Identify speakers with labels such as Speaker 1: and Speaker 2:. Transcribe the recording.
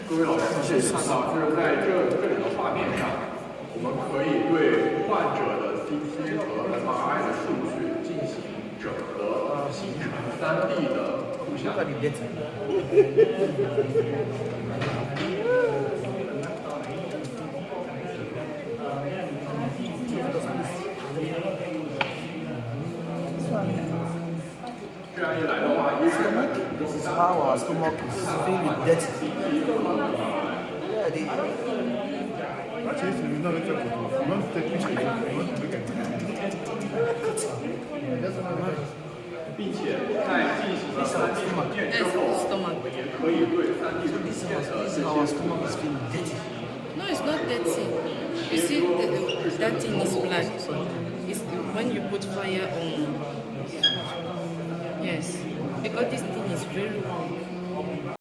Speaker 1: 各位老师可以看到，就是在这里的画面上，我们可以对患者的 CT 和 MRI 的数据进行整合，形成3D 的图像。这样一来的话，医生们就
Speaker 2: Our stomach is really dirty. Yeah, they.
Speaker 3: Actually, if you know the photo, you want to take pictures, you want to look at it.
Speaker 1: 并且在进行了3D 图片之后，我们也可以对3D 图片的这些
Speaker 2: Our stomach is really dirty.
Speaker 4: No, it's not dirty. You see, that thing is black. It's when you put fire on. Yes, because this thing is very warm.